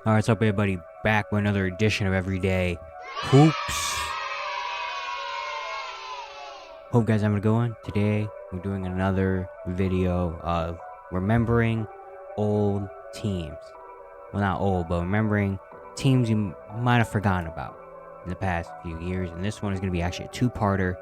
Alright, what's up everybody? Back with another edition of Everyday Hoops. Hope guys having a good one. Today we're doing another video of remembering old teams. Well, not old, but remembering teams you might have forgotten about in the past few years. And this one is going to be actually a two-parter.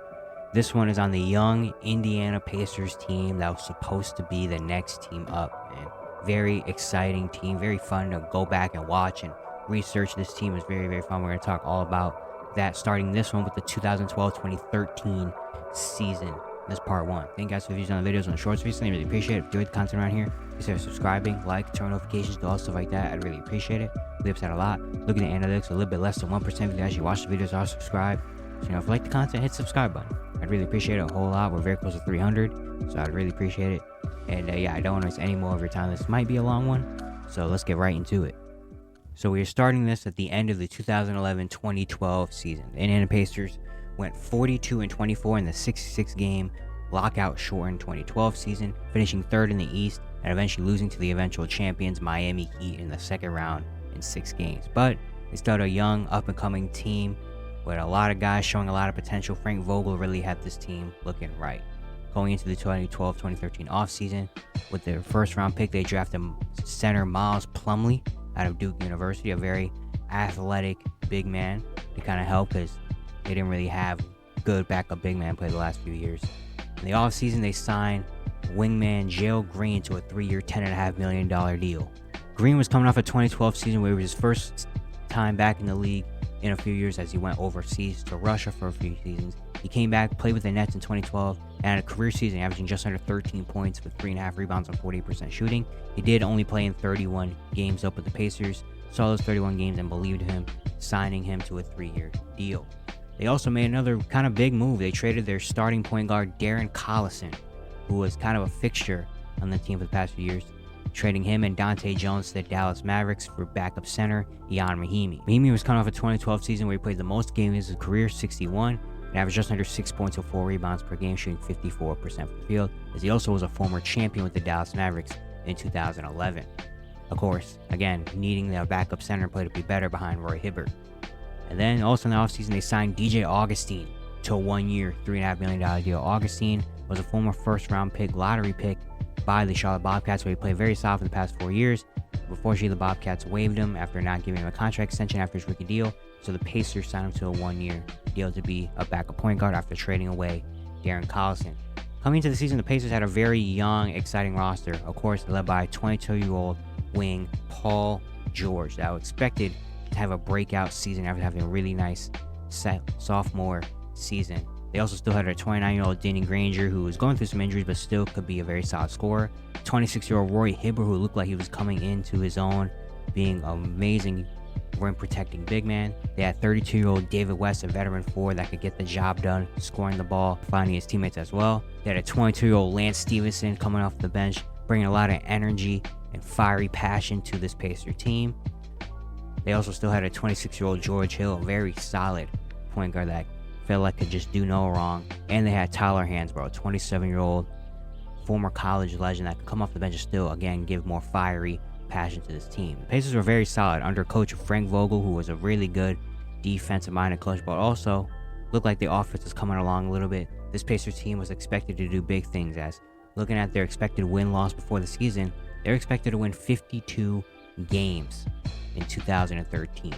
This one is on the young Indiana Pacers team that was supposed to be the next team up. And very exciting team, very fun to go back and watch and research. This team is very, very fun. We're going to talk all about that, starting this one with the 2012-2013 season. This part one. Thank you guys for views on the videos and the shorts recently. Really appreciate it. If you enjoyed the content around here, consider subscribing, like, turn notifications, do all stuff like that. I'd really appreciate it. We upset a lot. Look at the analytics, a little bit less than 1% of you actually watch the videos are subscribed. So, if you like the content, hit the subscribe button. I'd really appreciate it a whole lot. We're very close to 300, so I'd really appreciate it. And yeah, I don't want to waste any more of your time. This might be a long one, so let's get right into it. So we are starting this at the end of the 2011-2012 season. The Indiana Pacers went 42-24 in the 66-game lockout shortened 2012 season, finishing third in the East and eventually losing to the eventual champions Miami Heat in the second round in 6 games. But they still had a young, up-and-coming team with a lot of guys showing a lot of potential. Frank Vogel really had this team looking right. Going into the 2012-2013 offseason, with their first-round pick, they drafted center Miles Plumlee out of Duke University, a very athletic big man to kind of help because they didn't really have good backup big man play the last few years. In the offseason, they signed wingman Jalen Green to a 3-year, $10.5 million deal. Green was coming off a 2012 season where it was his first time back in the league in a few years as he went overseas to Russia for a few seasons. He came back, played with the Nets in 2012, and had a career season averaging just under 13 points with 3.5 rebounds on 48% shooting. He did only play in 31 games up with the Pacers, saw those 31 games and believed him, signing him to a 3-year deal. They also made another kind of big move. They traded their starting point guard Darren Collison, who was kind of a fixture on the team for the past few years, trading him and Dante Jones to the Dallas Mavericks for backup center Ian Mahinmi. Mahinmi was coming off a 2012 season where he played the most games of his career, 61, and averaged just under 6 points and 4 rebounds per game, shooting 54% from the field, as he also was a former champion with the Dallas Mavericks in 2011. Of course, again, needing the backup center play to be better behind Roy Hibbert. And then also in the offseason, they signed DJ Augustin to a 1-year, $3.5 million deal. Augustin was a former first-round pick, lottery pick by the Charlotte Bobcats, where he played very solid for the past 4 years. Unfortunately, the Bobcats waived him after not giving him a contract extension after his rookie deal, so the Pacers signed him to a 1-year deal to be a backup point guard after trading away Darren Collison. Coming into the season, the Pacers had a very young, exciting roster, of course, led by 22-year-old wing Paul George, that was expected to have a breakout season after having a really nice sophomore season. They also still had a 29-year-old Danny Granger, who was going through some injuries but still could be a very solid scorer. 26-year-old Roy Hibbert, who looked like he was coming into his own, being an amazing rim-protecting big man. They had 32-year-old David West, a veteran forward that could get the job done, scoring the ball, finding his teammates as well. They had a 22-year-old Lance Stevenson coming off the bench, bringing a lot of energy and fiery passion to this Pacer team. They also still had a 26-year-old George Hill, a very solid point guard that felt like could just do no wrong. And they had Tyler Hansbrough, a 27-year-old former college legend that could come off the bench and still, again, give more fiery passion to this team. The Pacers were very solid under coach Frank Vogel, who was a really good defensive-minded coach, but also looked like the offense was coming along a little bit. This Pacers team was expected to do big things, as looking at their expected win-loss before the season, they're expected to win 52 games in 2013,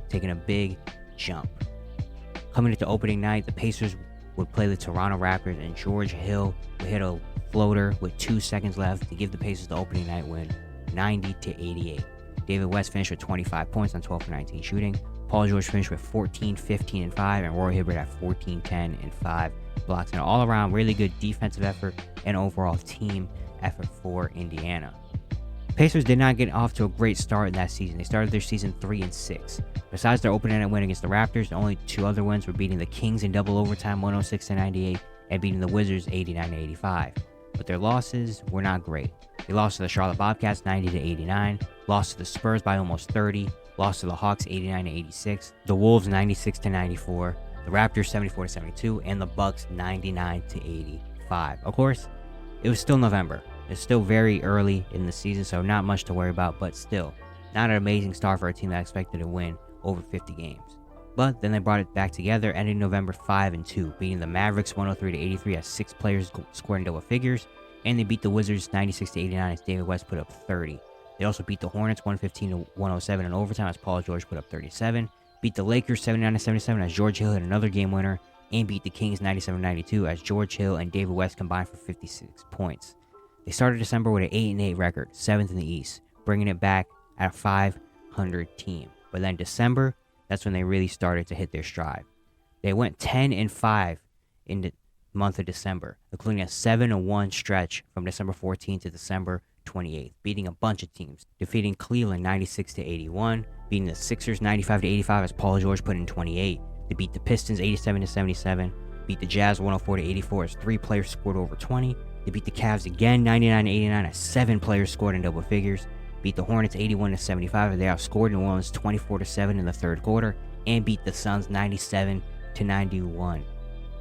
taking a big jump. Coming into opening night, the Pacers would play the Toronto Raptors, and George Hill would hit a floater with 2 seconds left to give the Pacers the opening night win, 90-88. David West finished with 25 points on 12 for 19 shooting. Paul George finished with 14, 15, and 5, and Roy Hibbert at 14, 10, and 5 blocks. And an all-around really good defensive effort and overall team effort for Indiana. Pacers did not get off to a great start in that season. They started their season 3-6. Besides their opening night win against the Raptors, the only 2 other wins were beating the Kings in double overtime 106-98 and beating the Wizards 89-85. But their losses were not great. They lost to the Charlotte Bobcats 90-89, lost to the Spurs by almost 30, lost to the Hawks 89-86, the Wolves 96-94, the Raptors 74-72, and the Bucks 99-85. Of course, it was still November. It's still very early in the season, so not much to worry about, but still, Not an amazing start for a team that expected to win over 50 games. But then they brought it back together, ending November 5-2, beating the Mavericks 103-83 as 6 players scored in double figures, and they beat the Wizards 96-89 as David West put up 30. They also beat the Hornets 115-107 in overtime as Paul George put up 37, beat the Lakers 79-77 as George Hill hit another game winner, and beat the Kings 97-92 as George Hill and David West combined for 56 points. They started December with an 8-8 record, 7th in the East, bringing it back at a 500 team. But then December, that's when they really started to hit their stride. They went 10-5 in the month of December, including a 7-1 stretch from December 14th to December 28th, beating a bunch of teams, defeating Cleveland 96-81, beating the Sixers 95-85 as Paul George put in 28. They beat the Pistons 87-77, beat the Jazz 104-84 as 3 players scored over 20. They beat the Cavs again 99-89 as 7 players scored in double figures. Beat the Hornets 81-75 as they outscored New Orleans 24-7 in the third quarter, and beat the Suns 97-91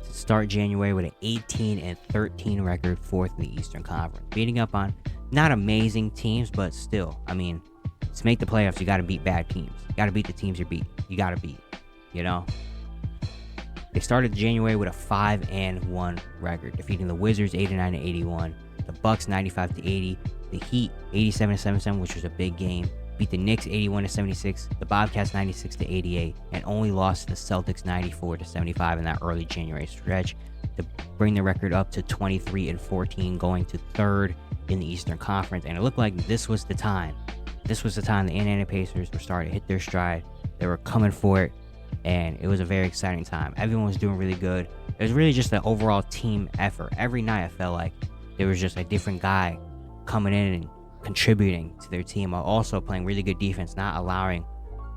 to start January with an 18-13 record, 4th in the Eastern Conference, beating up on not amazing teams, but still, I mean, to make the playoffs, you got to beat bad teams. You got to beat the teams you got to beat, you know. They started January with a 5-1 record, defeating the Wizards 89-81, the Bucks 95-80. The Heat 87-77, which was a big game, beat the Knicks 81-76, the Bobcats 96-88, and only lost to the Celtics 94-75 in that early January stretch to bring the record up to 23-14, going to 3rd in the Eastern Conference. And it looked like this was the time. This was the time the Indiana Pacers were starting to hit their stride. They were coming for it, and it was a very exciting time. Everyone was doing really good. It was really just an overall team effort. Every night I felt like there was just a different guy coming in and contributing to their team, while also playing really good defense, not allowing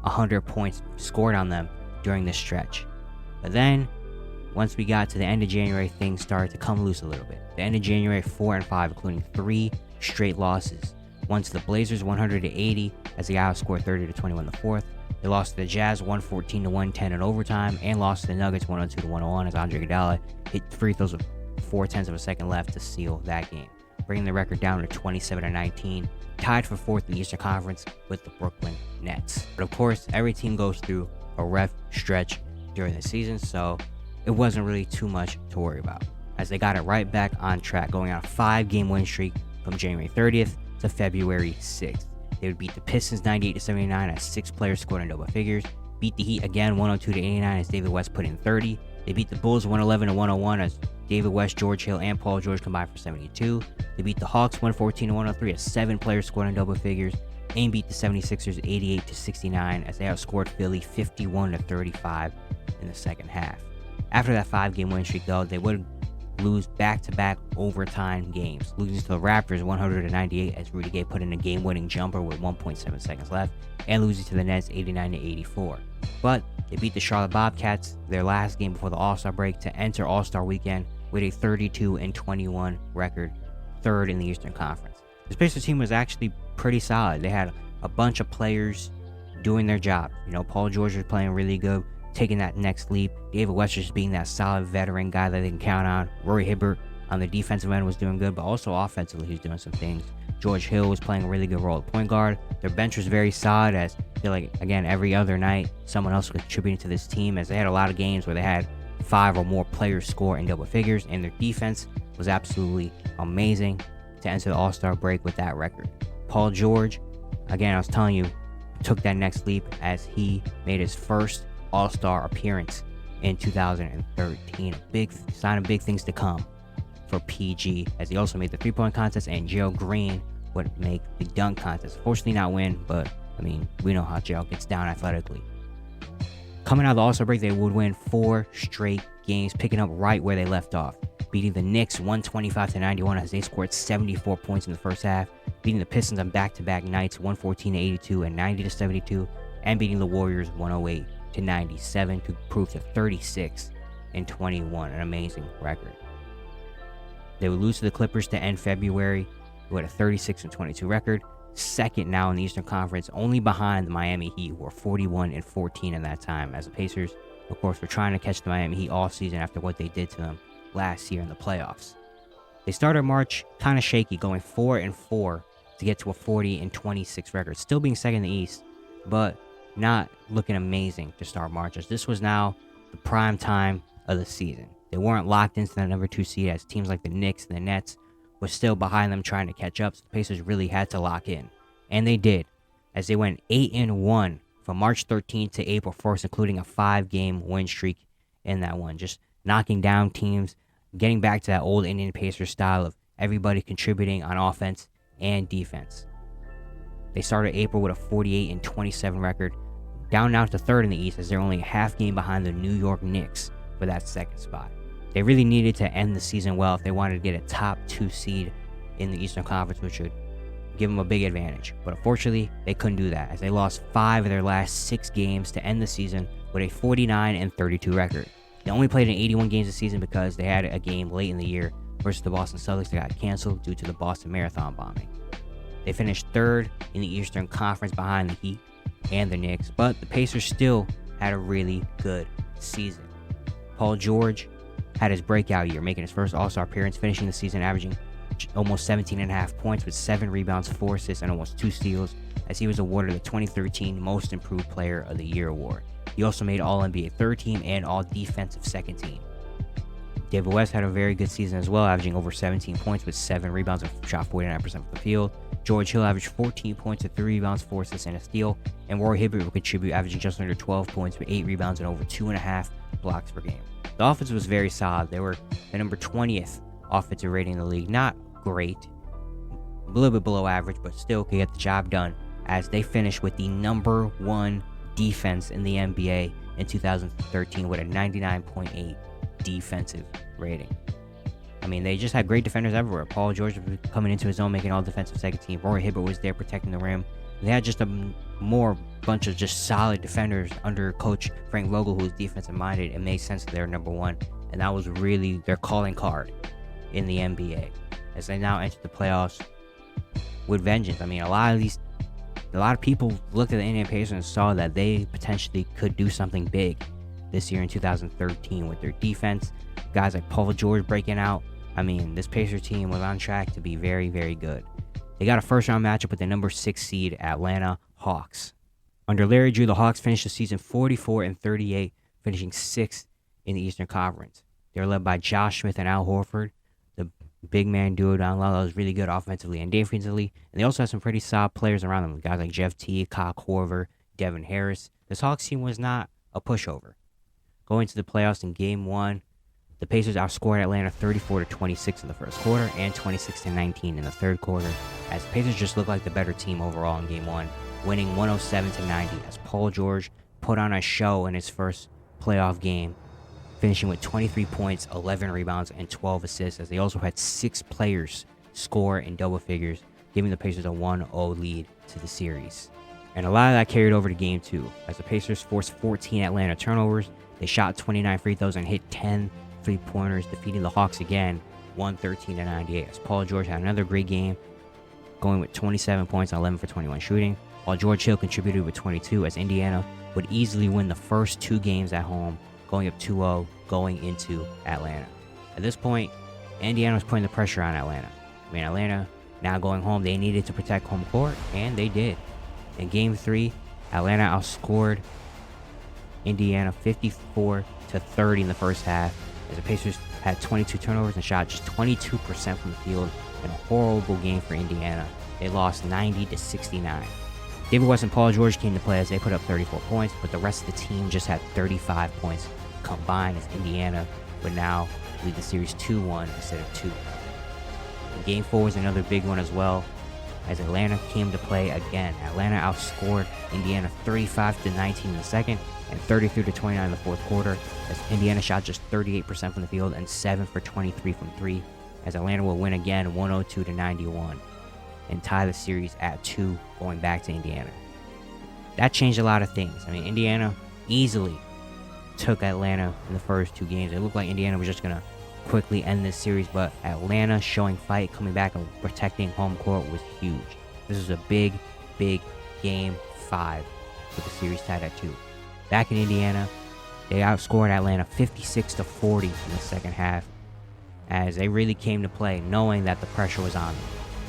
100 points scored on them during this stretch. But then, once we got to the end of January, things started to come loose a little bit. The end of January, 4-5, including 3 straight losses. One to the Blazers, 100-80, as the outscored 30-21 in the fourth. They lost to the Jazz, 114-110 in overtime, and lost to the Nuggets, 102-101, as Andre Iguodala hit free throws with 0.4 of a second left to seal that game, bringing the record down to 27-19, tied for 4th in the Eastern Conference with the Brooklyn Nets. But of course, every team goes through a rough stretch during the season, so it wasn't really too much to worry about, as they got it right back on track, going on a 5-game win streak from January 30th to February 6th. They would beat the Pistons 98-79 as 6 players scored in double figures, beat the Heat again 102-89 as David West put in 30. They beat the Bulls 111-101 as David West, George Hill, and Paul George combined for 72. They beat the Hawks 114-103 as 7 players scored in double figures, and beat the 76ers 88-69 as they outscored Philly 51-35 in the second half. After that 5-game win streak, though, they would lose back-to-back overtime games, losing to the Raptors 100-98 as Rudy Gay put in a game-winning jumper with 1.7 seconds left, and losing to the Nets 89-84. But they beat the Charlotte Bobcats, their last game before the All-Star break, to enter All-Star Weekend with a 32-21 record, 3rd in the Eastern Conference. This Pacers team was actually pretty solid. They had a bunch of players doing their job. You know, Paul George was playing really good, taking that next leap. David West just being that solid veteran guy that they can count on. Rory Hibbert on the defensive end was doing good, but also offensively he's doing some things. George Hill was playing a really good role at point guard. Their bench was very solid, as I feel like, again, every other night someone else was contributing to this team, as they had a lot of games where they had 5 or more players score in double figures, and their defense was absolutely amazing to enter the All-Star break with that record. Paul George, again, I was telling you, took that next leap as he made his first All-Star appearance in 2013. A big sign of big things to come for PG, as he also made the 3-point contest, and Joe Green would make the dunk contest. Fortunately not win, but I mean, we know how Joe gets down athletically. Coming out of the All-Star break, they would win 4 straight games, picking up right where they left off, beating the Knicks 125-91 as they scored 74 points in the first half, beating the Pistons on back-to-back nights 114-82 and 90-72, and beating the Warriors 108-97 to prove to 36-21, an amazing record. They would lose to the Clippers to end February with a 36-22 record, second now in the Eastern Conference, only behind the Miami Heat, who were 41-14 in that time, as the Pacers, of course, were trying to catch the Miami Heat all season after what they did to them last year in the playoffs. They started March kind of shaky, going 4-4 to to get to a 40-26 record, still being second in the East, but not looking amazing to start March, as this was now the prime time of the season. They weren't locked into that number 2 seed, as teams like the Knicks and the Nets were still behind them trying to catch up, so the Pacers really had to lock in. And they did, as they went 8-1 from March 13th to April 1st, including a 5-game win streak in that one, just knocking down teams, getting back to that old Indian Pacers style of everybody contributing on offense and defense. They started April with a 48-27 record, down now to third in the East, as they're only a half game behind the New York Knicks for that second spot. They really needed to end the season well if they wanted to get a top 2 seed in the Eastern Conference, which would give them a big advantage. But unfortunately, they couldn't do that, as they lost 5 of their last 6 games to end the season with a 49-32 record. They only played in 81 games this season because they had a game late in the year versus the Boston Celtics that got canceled due to the Boston Marathon bombing. They finished third in the Eastern Conference behind the Heat and the Knicks, but the Pacers still had a really good season. Paul George had his breakout year, making his first All-Star appearance, finishing the season averaging almost 17.5 points with 7 rebounds, 4 assists, and almost 2 steals, as he was awarded the 2013 Most Improved Player of the Year award. He also made All-NBA third team and All-Defensive second team. David West had a very good season as well, averaging over 17 points with 7 rebounds and shot 49% from the field. George Hill averaged 14 points with 3 rebounds, 4 assists, and a steal. And Roy Hibbert would contribute, averaging just under 12 points with 8 rebounds and over 2.5 blocks per game. The offense was very solid. They were the number 20th offensive rating in the league. Not great, a little bit below average, but still could get the job done, as they finished with the number 1 defense in the NBA in 2013 with a 99.8 defensive rating. I mean, they just had great defenders everywhere. Paul George was coming into his own, making all defensive second team. Roy Hibbert was there protecting the rim. They had just a more bunch of just solid defenders under coach Frank Vogel, who was defensive minded. It made sense that they were number 1, and that was really their calling card in the NBA as they now enter the playoffs with vengeance. I mean, a lot of people looked at the Indiana Pacers and saw that they potentially could do something big this year in 2013 with their defense. Guys like Paul George breaking out. I mean, this Pacers team was on track to be very, very good. They got a first-round matchup with the number 6 seed Atlanta Hawks. Under Larry Drew, the Hawks finished the season 44-38, finishing 6th in the Eastern Conference. They were led by Josh Smith and Al Horford, the big man duo down low that was really good offensively and defensively. And they also had some pretty solid players around them, guys like Jeff Teague, Kyle Korver, Devin Harris. This Hawks team was not a pushover. Going to the playoffs in Game 1, the Pacers outscored Atlanta 34-26 in the first quarter and 26-19 in the third quarter, as the Pacers just looked like the better team overall in Game 1, winning 107-90 as Paul George put on a show in his first playoff game, finishing with 23 points, 11 rebounds, and 12 assists, as they also had 6 players score in double figures, giving the Pacers a 1-0 lead to the series. And a lot of that carried over to Game 2, as the Pacers forced 14 Atlanta turnovers. They shot 29 free throws and hit 10 three-pointers, defeating the Hawks again 113-98, as Paul George had another great game, going with 27 points on 11 for 21 shooting, while George Hill contributed with 22, as Indiana would easily win the first 2 games at home, going up 2-0 going into Atlanta. At this point, Indiana was putting the pressure on Atlanta. I mean, Atlanta now going home, they needed to protect home court, and they did. In Game 3, Atlanta outscored Indiana 54-30 in the first half, as the Pacers had 22 turnovers and shot just 22% from the field in a horrible game for Indiana. They lost 90-69. David West and Paul George came to play as they put up 34 points, but the rest of the team just had 35 points combined, as Indiana would now lead the series 2-1 instead of 2. And Game 4 was another big one as well, as Atlanta came to play again. Atlanta outscored Indiana 35-19 in the second and 33-29 in the fourth quarter, as Indiana shot just 38% from the field and 7 for 23 from 3, as Atlanta will win again 102-91 and tie the series at 2 going back to Indiana. That changed a lot of things. I mean, Indiana easily took Atlanta in the first 2 games. It looked like Indiana was just going to quickly end this series, but Atlanta showing fight, coming back and protecting home court was huge. This is a big, big Game 5 with the series tied at 2. Back in Indiana, they outscored Atlanta 56-40 in the second half, as they really came to play knowing that the pressure was on them.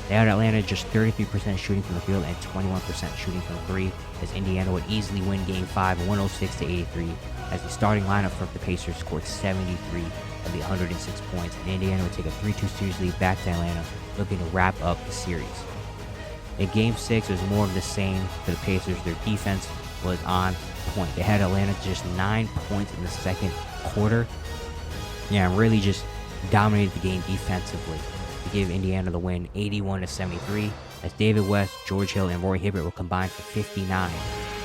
They had Atlanta just 33% shooting from the field and 21% shooting from three, as Indiana would easily win Game 5 106-83, as the starting lineup for the Pacers scored 73 of the 106 points, and Indiana would take a 3-2 series lead back to Atlanta, looking to wrap up the series. In Game 6, it was more of the same for the Pacers. Their defense was on point. They had Atlanta just 9 points in the second quarter. Yeah, really just dominated the game defensively to give Indiana the win 81-73, as David West, George Hill, and Roy Hibbert would combine for 59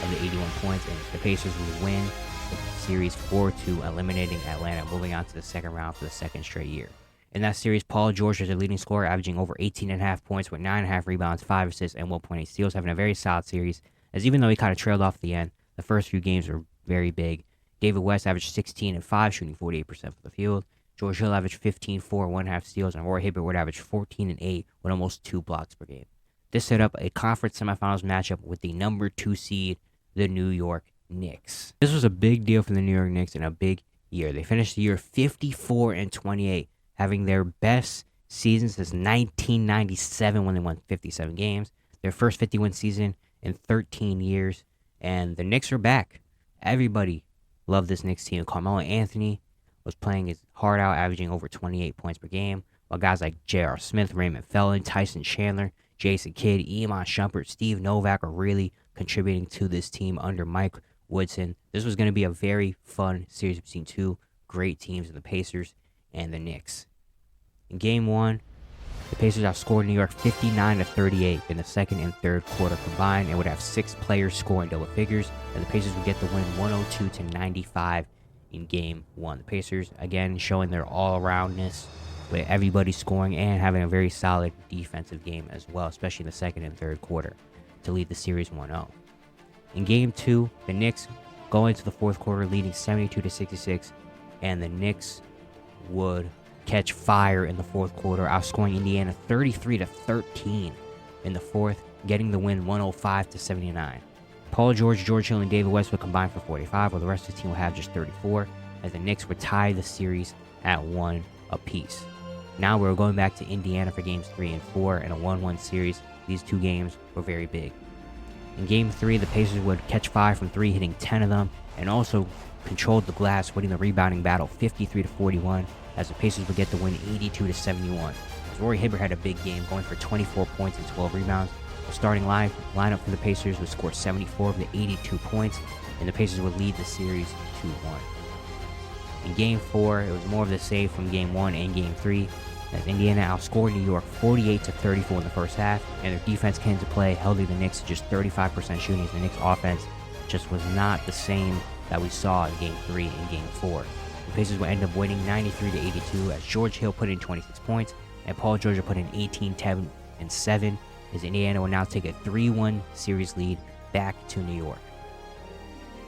of the 81 points, and the Pacers would win the series 4-2, eliminating Atlanta, moving on to the second round for the second straight year. In that series, Paul George was their leading scorer, averaging over 18.5 points with 9.5 rebounds, 5 assists, and 1.8 steals, having a very solid series, as even though he kind of trailed off at the end, the first few games were very big. David West averaged 16 and 5, shooting 48% from the field. George Hill averaged 15, 4, 1.5 steals, and Roy Hibbert would average 14 and 8 with almost 2 blocks per game. This set up a conference semifinals matchup with the number 2 seed, the New York Knicks. This was a big deal for the New York Knicks and a big year. They finished the year 54-28, having their best season since 1997 when they won 57 games. Their first 51 season in 13 years, and the Knicks are back. Everybody loved this Knicks team. Carmelo Anthony was playing his heart out, averaging over 28 points per game, while guys like J.R. Smith, Raymond Felton, Tyson Chandler, Jason Kidd, Iman Shumpert, Steve Novak are really contributing to this team under Mike Woodson. This was going to be a very fun series between two great teams in the Pacers and the Knicks. In Game 1, the Pacers outscored New York 59-38 in the second and third quarter combined, and would have 6 players scoring double figures, and the Pacers would get the win 102-95 in Game 1. The Pacers, again, showing their all-aroundness with everybody scoring and having a very solid defensive game as well, especially in the second and third quarter, to lead the series 1-0. In Game 2, the Knicks go into the fourth quarter leading 72-66, and the Knicks would catch fire in the fourth quarter, outscoring Indiana 33-13 in the fourth, getting the win 105-79. Paul George, George Hill, and David West would combine for 45, while the rest of the team would have just 34, as the Knicks would tie the series at 1 apiece. Now we're going back to Indiana for games 3 and 4 in a 1-1 series. These two games were very big. In Game 3, the Pacers would catch fire from 3, hitting 10 of them, and also controlled the glass, winning the rebounding battle 53-41, as the Pacers would get the win 82-71. As Roy Hibbert had a big game, going for 24 points and 12 rebounds. The starting lineup for the Pacers would score 74 of the 82 points, and the Pacers would lead the series 2-1. In Game 4, it was more of the same from Game 1 and Game 3, as Indiana outscored New York 48-34 in the first half, and their defense came to play, holding the Knicks to just 35% shooting, as the Knicks offense just was not the same that we saw in Game 3 and Game 4. The Pacers would end up winning 93-82, as George Hill put in 26 points, and Paul George put in 18, 10, and 7, as Indiana will now take a 3-1 series lead back to New York.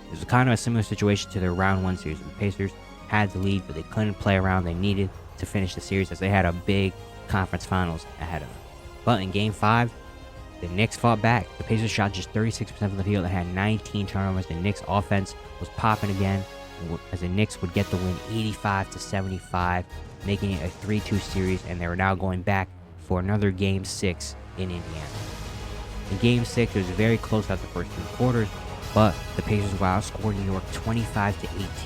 It was kind of a similar situation to their round 1 series. The Pacers had the lead, but they couldn't play around. They needed to finish the series, as they had a big conference finals ahead of them. But in Game 5, the Knicks fought back. The Pacers shot just 36% from the field and had 19 turnovers. The Knicks offense was popping again, as the Knicks would get the win 85-75, making it a 3-2 series, and they were now going back for another Game 6 in Indiana. In Game 6, it was very close out the first 3 quarters, but the Pacers would outscore New York 25-18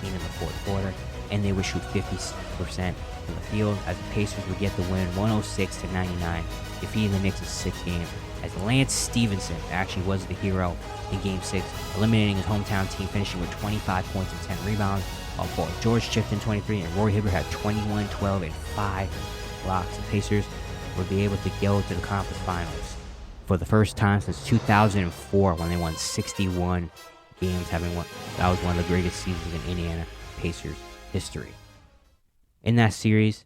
in the fourth quarter, and they would shoot 50% from the field, as the Pacers would get the win 106-99, defeating the Knicks in 6 games, as Lance Stevenson actually was the hero in Game 6, eliminating his hometown team, finishing with 25 points and 10 rebounds, while Paul George chipped in 23, and Roy Hibbert had 21, 12, and 5 blocks. The Pacers would be able to go to the conference finals for the first time since 2004, when they won 61 games, having won. That was one of the greatest seasons in Indiana Pacers history. In that series,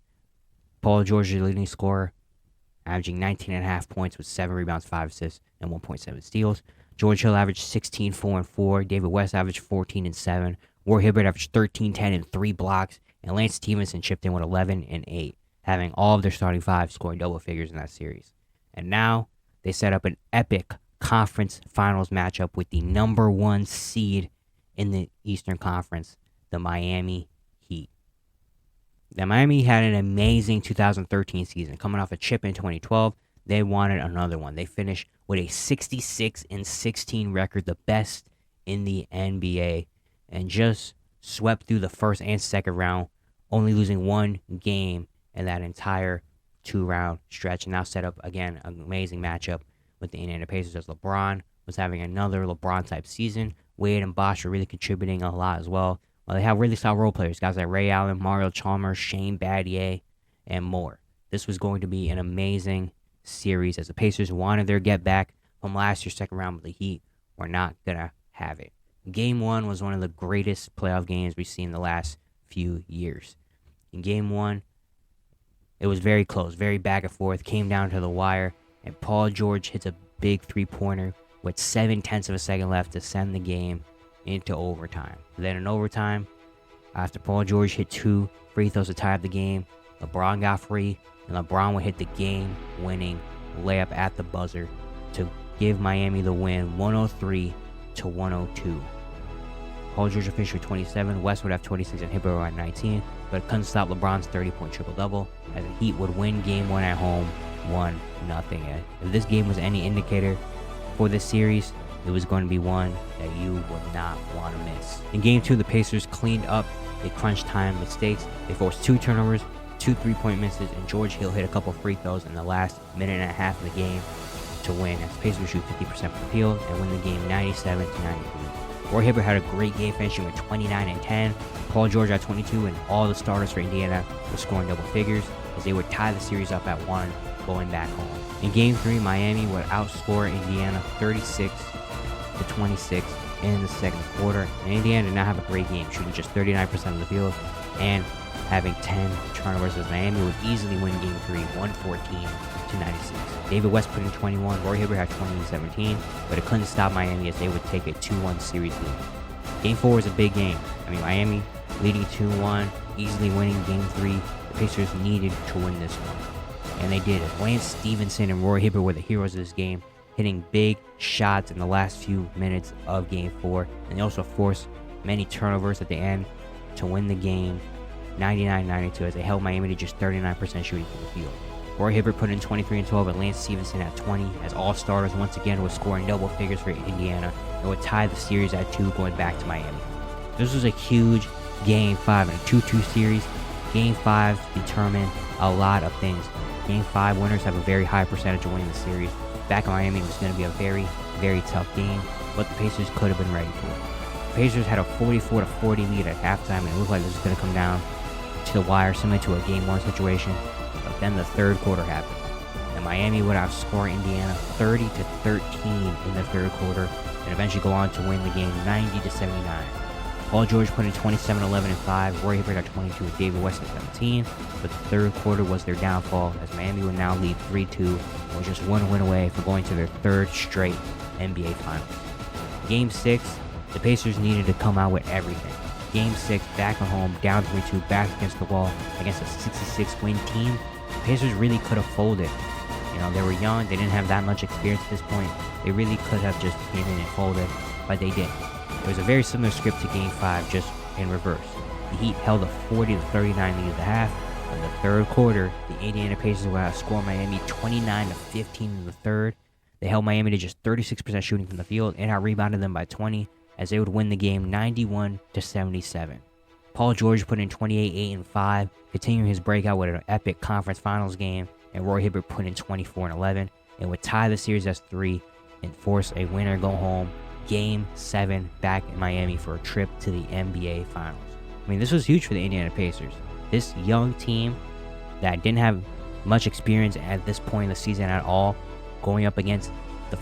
Paul George, the leading scorer, averaging 19.5 points with 7 rebounds, 5 assists, and 1.7 steals. George Hill averaged 16, 4, and 4. David West averaged 14 and 7. Roy Hibbert averaged 13, 10, and 3 blocks. And Lance Stevenson chipped in with 11 and 8, having all of their starting 5 scoring double figures in that series. And now they set up an epic conference finals matchup with the number 1 seed in the Eastern Conference, the Miami Heat. The Miami had an amazing 2013 season, coming off a chip in 2012. they wanted another one. They finished with a 66-16 record, the best in the NBA, and just swept through the first and second round, only losing one game in that entire 2-round stretch. And now set up again an amazing matchup with the Indiana Pacers, as LeBron was having another LeBron type season. Wade and Bosh are really contributing a lot as well. They have really solid role players, guys like Ray Allen, Mario Chalmers, Shane Battier, and more. This was going to be an amazing series, as the Pacers wanted their get back from last year's second round, but the Heat were not going to have it. Game 1 was one of the greatest playoff games we've seen in the last few years. In Game 1, it was very close, very back and forth, came down to the wire, and Paul George hits a big three-pointer with 0.7 of a second left to send the game into overtime. Then in overtime, after Paul George hit 2 free throws to tie up the game, LeBron got free, and LeBron would hit the game-winning layup at the buzzer to give Miami the win, 103-102. Paul George finished with 27, West would have 26, and Hibbert at 19, but it couldn't stop LeBron's 30-point triple-double, as the Heat would win Game 1 at home, 1-0. If this game was any indicator for this series, it was going to be one that you would not want to miss. In Game 2, the Pacers cleaned up the crunch time mistakes. They forced 2 turnovers, 2 3-point misses, and George Hill hit a couple free throws in the last minute and a half of the game to win, as the Pacers shoot 50% from the field and win the game 97-93. Roy Hibbert had a great game, finishing with 29 and 10. Paul George at 22, and all the starters for Indiana were scoring double figures, as they would tie the series up at 1 going back home. In Game 3, Miami would outscore Indiana 36-26 in the second quarter, and Indiana did not have a great game, shooting just 39% of the field and having 10 turnovers, as Miami would easily win Game 3 114-96. David West put in 21, Roy Hibbert had 20 and 17, but it couldn't stop Miami, as they would take a 2-1 series lead. Game 4 was a big game. Miami leading 2-1, easily winning Game 3. The Pacers needed to win this one, and they did it. Lance Stevenson and Roy Hibbert were the heroes of this game, hitting big shots in the last few minutes of Game 4, and they also forced many turnovers at the end to win the game 99-92, as they held Miami to just 39% shooting from the field. Roy Hibbert put in 23 and 12, and Lance Stevenson at 20, as all starters once again were scoring double figures for Indiana, and would tie the series at 2 going back to Miami. This was a huge Game 5 in a 2-2 series. Game 5 determined a lot of things. Game 5 winners have a very high percentage of winning the series. Back in Miami, it was going to be a very, very tough game, but the Pacers could have been ready for it. The Pacers had a 44-40 lead at halftime, and it looked like this was going to come down to the wire, similar to a Game 1 situation. But then the third quarter happened, and Miami would outscore Indiana 30-13 in the third quarter, and eventually go on to win the game 90-79. Paul George put in 27, 11, and 5. Roy Hibbert got 22 with David West at 17. But the third quarter was their downfall, as Miami would now lead 3-2 and was just one win away from going to their third straight NBA Finals. Game 6, the Pacers needed to come out with everything. Game 6, back at home, down 3-2, back against the wall, against a 66-win team. The Pacers really could have folded. They were young, they didn't have that much experience at this point. They really could have just came in and folded, but they didn't. It was a very similar script to Game 5, just in reverse. The Heat held a 40-39 lead at the half. In the third quarter, the Indiana Pacers would outscore Miami 29-15 in the third. They held Miami to just 36% shooting from the field and out-rebounded them by 20, as they would win the game 91-77. Paul George put in 28, 8, and 5, continuing his breakout with an epic conference finals game, and Roy Hibbert put in 24 and 11, and would tie the series as 3 and force a winner-go-home Game 7 back in Miami for a trip to the NBA Finals. This was huge for the Indiana Pacers. This young team that didn't have much experience at this point in the season at all, going up against the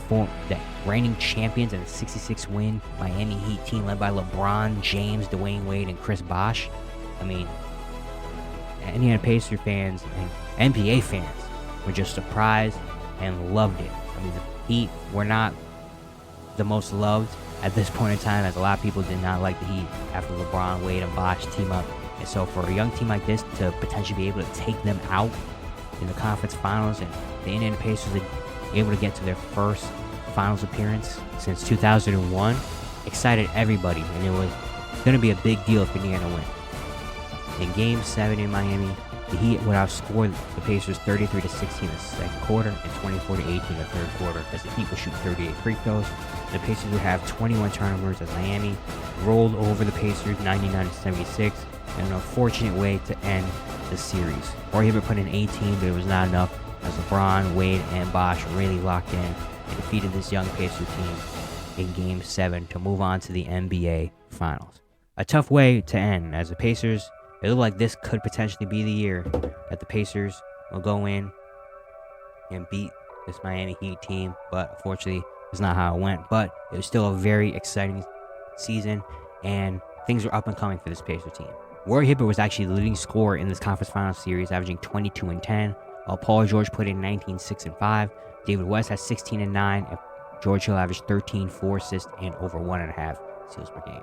reigning champions and the 66-win Miami Heat team led by LeBron James, Dwayne Wade, and Chris Bosh. Indiana Pacers fans and NBA fans were just surprised and loved it. The Heat were not the most loved at this point in time, as a lot of people did not like the Heat after LeBron, Wade, and Bosh team up. And so for a young team like this to potentially be able to take them out in the conference finals, and the Indiana Pacers are able to get to their first finals appearance since 2001, excited everybody, and it was going to be a big deal if Indiana win. In Game 7 in Miami, The Heat would outscore the Pacers 33-16 in the second quarter and 24-18 in the third quarter, as the Heat would shoot 38 free throws. The Pacers would have 21 turnovers as Miami rolled over the Pacers 99-76 in an unfortunate way to end the series. Roy Hibbert put in 18, but it was not enough, as LeBron, Wade, and Bosh really locked in and defeated this young Pacers team in Game 7 to move on to the NBA Finals. A tough way to end, as the Pacers, it looked like this could potentially be the year that the Pacers will go in and beat this Miami Heat team, but unfortunately, it's not how it went. But it was still a very exciting season, and things were up and coming for this Pacers team. Roy Hibbert was actually the leading scorer in this conference finals series, averaging 22 and 10, while Paul George put in 19, 6 and 5. David West had 16 and 9, and George Hill averaged 13, 4 assists, and over 1.5 steals per game.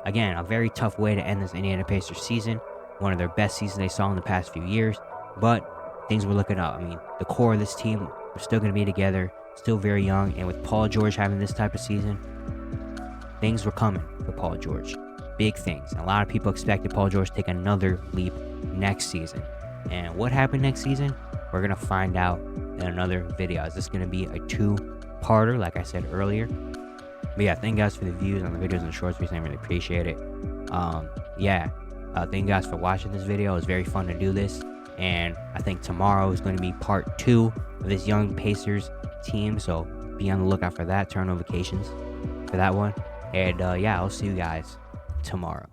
Again, a very tough way to end this Indiana Pacers season. One of their best seasons they saw in the past few years, but things were looking up. I mean, the core of this team were still going to be together, still very young, and with Paul George having this type of season, things were coming for Paul George. Big things. And a lot of people expected Paul George to take another leap next season. And what happened next season? We're going to find out in another video. Is this going to be a two-parter, like I said earlier? But yeah, thank you guys for the views on the videos and the shorts. I really appreciate it. Thank you guys for watching this video. It was very fun to do this. And I think tomorrow is going to be part 2 of this young Pacers team. So be on the lookout for that. Turn notifications for that one. And I'll see you guys tomorrow.